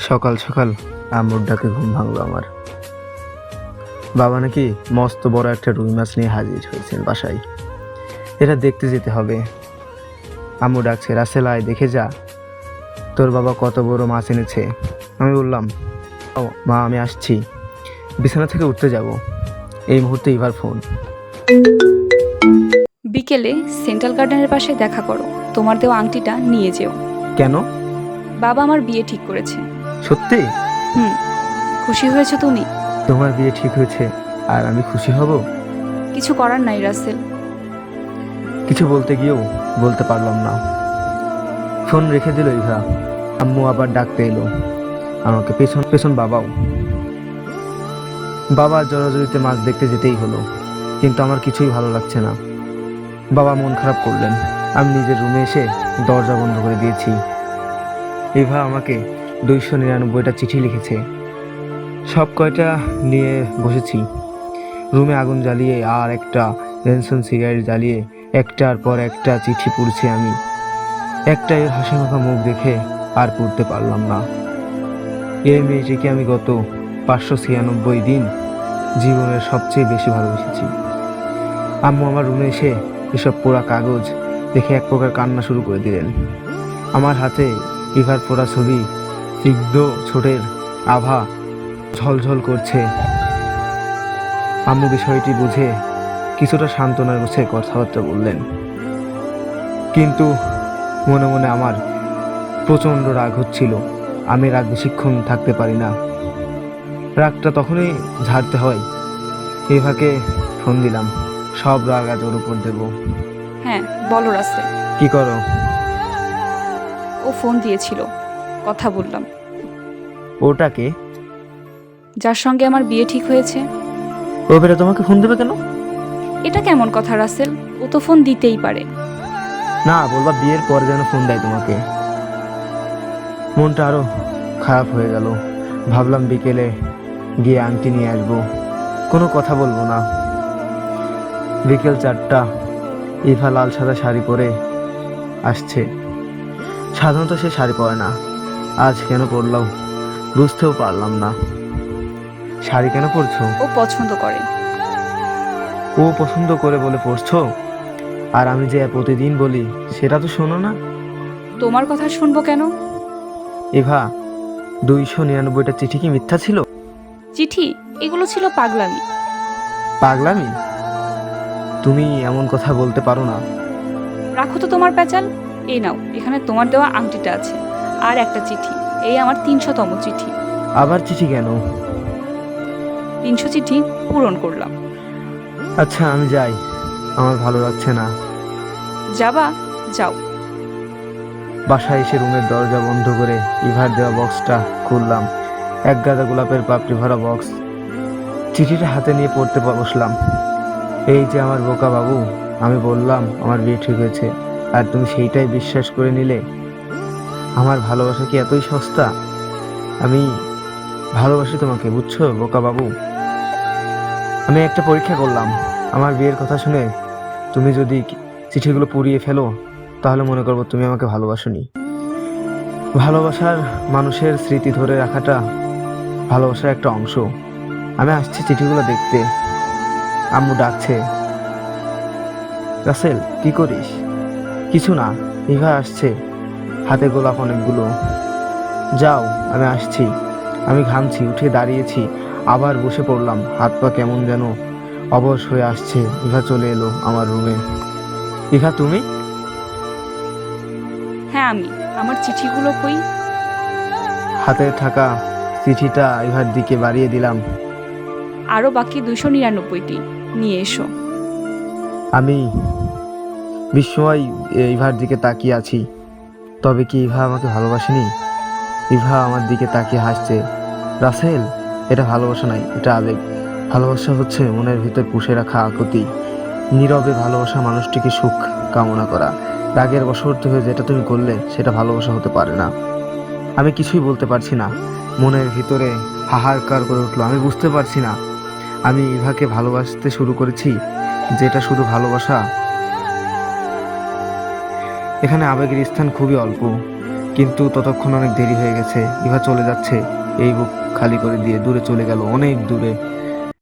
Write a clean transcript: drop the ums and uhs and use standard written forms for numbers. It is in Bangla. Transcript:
সকাল সকাল আম্মুর ডাকে ঘুম ভাঙলো আমার। বাবা নাকি মস্ত বড় একটা রুই মাছ নিয়ে হাজির হয়েছেন বাসায়। এটা দেখতে যেতে হবে। আম্মু ডাকছে, রাসেল আয় দেখে যা, তোর বাবা কত বড় মাছ এনেছে। আমি বললাম, ও মা আমি আসছি, বিছানা থেকে উঠতে যাব। এই মুহূর্তে ইভার ফোন। বিকেলে সেন্ট্রাল গার্ডেনের পাশে দেখা করো, তোমার দেওয়া আংটিটা নিয়ে যেও। কেন? বাবা আমার বিয়ে ঠিক করেছে। সত্যি? হুম, খুশি হয়েছো তুমি? তোমার বিয়ে ঠিক হয়েছে আর আমি খুশি হব? কিছু করার নাই রাসেল। কিছু বলতে গিয়েও বলতে পারলাম না। ফোন রেখে দিল ইভা। আম্মু আবার ডাকতে এলো আমাকে, পেছন পেছন বাবাও। বাবা জড়াজড়িতে মাছ দেখতে যেতেই হলো, কিন্তু আমার কিছুই ভালো লাগছে না। বাবা মন খারাপ করলেন। আমি নিজের রুমে এসে দরজা বন্ধ করে দিয়েছি। ইভা আমাকে 299টা চিঠি লিখেছে। সব কয়টা নিয়ে বসেছি। রুমে আগুন জ্বালিয়ে আর একটা রেনসন সিগারেট জ্বালিয়ে একটার পর একটা চিঠি পড়ছি আমি। একটা এর হাসি মাখা মুখ দেখে আর পড়তে পারলাম না। এই মেয়েটিকে আমি গত 596 দিন জীবনের সবচেয়ে বেশি ভালোবেসেছি। আম্মু আমার রুমে এসে এসব পোড়া কাগজ দেখে এক প্রকার কান্না শুরু করে দিলেন। আমার হাতে ইভার পোড়া ছবি, স্নিগ্ধ ছোটের আভা ঝলঝল করছে। আম্মু বিষয়টি বুঝে কিছুটা সান্ত্বনার গোছে কথাবার্তা বললেন, কিন্তু মনে মনে আমার প্রচণ্ড রাগ হচ্ছিল। আমি রাগ বেশিক্ষণ থাকতে পারি না। রাগটা তখনই ঝাড়তে হয়। ইভাকে ফোন দিলাম, সব রাগ আজ ওর উপর দেব। হ্যাঁ বলো রাসেল। কি করো? ও ফোন দিয়েছিল, কথা বললাম। ওটাকে? যার সঙ্গে আমার বিয়ে ঠিক হয়েছে। ও বেটা তোমাকে ফোন দেবে কেন? এটা কেমন কথা রাসেল? ও তো ফোন দিতেই পারে। না, বলবা বিয়ের পরে যেন ফোন দেয় তোমাকে। মনটা আরো খারাপ হয়ে গেল। ভাবলাম বিকেলে গিয়ে আংটি নিয়ে আসবো, কোনো কথা বলবো না। বিকেল 4টা। ইভা লাল সাদা শাড়ি পরে আসছে। সাধারণত সে শাড়ি পরে না, আজ কেন পরলাম বুঝতেও পারলাম না। শাড়ি কেন পরছো? ও পছন্দ করে। ও পছন্দ করে বলে পরছো? আর আমি যে প্রতিদিন বলি সেটা তো শোনো না। তোমার কথা শুনবো কেন? ইভা, 299টা চিঠি কি মিথ্যা ছিল? চিঠি? এগুলো ছিল পাগলামি। পাগলামি? তুমি এমন কথা বলতে পারো না। রাখো তো তোমার প্যাচাল। এই নাও, এখানে তোমার দেওয়া আংটিটা আছে আর একটা চিঠি। এই আমার 300তম চিঠি। আবার চিঠি কেন? 300 চিঠি পূরণ করলাম। আচ্ছা আমি যাই, আমার ভালো লাগছে না। যাবা? যাও। বাসায় এসে রুমের দরজা বন্ধ করে ইভার দেওয়া বক্সটা খুললাম। এক গাদা গোলাপের পাপড়ি ভরা বক্স। চিঠিটা হাতে নিয়ে পড়তে বসলাম। এই যে আমার বোকা বাবু, আমি বললাম আমার বিয়ে ঠিক হয়েছে, আর তুমি সেইটাই বিশ্বাস করে নিলে। আমার ভালোবাসা কি এতই সস্তা? আমি ভালোবাসি তোমাকে, বুঝছো বোকা বাবু? আমি একটা পরীক্ষা করলাম। আমার বিয়ের কথা শুনে তুমি যদি চিঠিগুলো পুড়িয়ে ফেলো, তাহলে মনে করবো তুমি আমাকে ভালোবাসোনি। ভালোবাসার মানুষের স্মৃতি ধরে রাখাটা ভালোবাসার একটা অংশ। আমি আসছি চিঠিগুলো দেখতে। আম্মু ডাকছে। রাসেল কি করিস? কিছু না, ইভা আসছে, হাতে গোলাপ অনেকগুলো। যাও, আমি আসছি। আমি ঘামছি, উঠে দাঁড়িয়েছি, আবার বসে পড়লাম। হাত পা কেমন যেন অবশ হয়ে আসছে। ইভা চলে এলো আমার রুমে। ইভা তুমি? হ্যাঁ আমি। আমার চিঠিগুলো কই? হাতে থাকা চিঠিটা ইভার দিকে বাড়িয়ে দিলাম। আরও বাকি 299টি নিয়ে এসো। আমি বিস্ময় ইভার দিকে তাকিয়ে আছি। তবে কি ইভা আমাকে ভালোবাসেনি? ইভা আমার দিকে তাকিয়ে হাসছে। রাসেল, এটা ভালোবাসা নাই, এটা আবেগ। ভালোবাসা হচ্ছে মনের ভিতর পুষে রাখা আকুতি। নীরবে ভালোবাসা মানুষটিকে সুখ কামনা করা। রাগের বশবর্তী হয়ে যেটা তুমি করলে সেটা ভালোবাসা হতে পারে না। আমি কিছুই বলতে পারছি না। মনের ভিতরে হাহাকার করে উঠলো। আমি বুঝতে পারছি না আমি ইভাকে ভালোবাসতে শুরু করেছি, যেটা শুধু ভালোবাসা। এখানে আবেগের স্থান খুবই অল্প, কিন্তু ততক্ষণ অনেক দেরি হয়ে গেছে। ইভা চলে যাচ্ছে, এই বুক খালি করে দিয়ে দূরে চলে গেল, অনেক দূরে।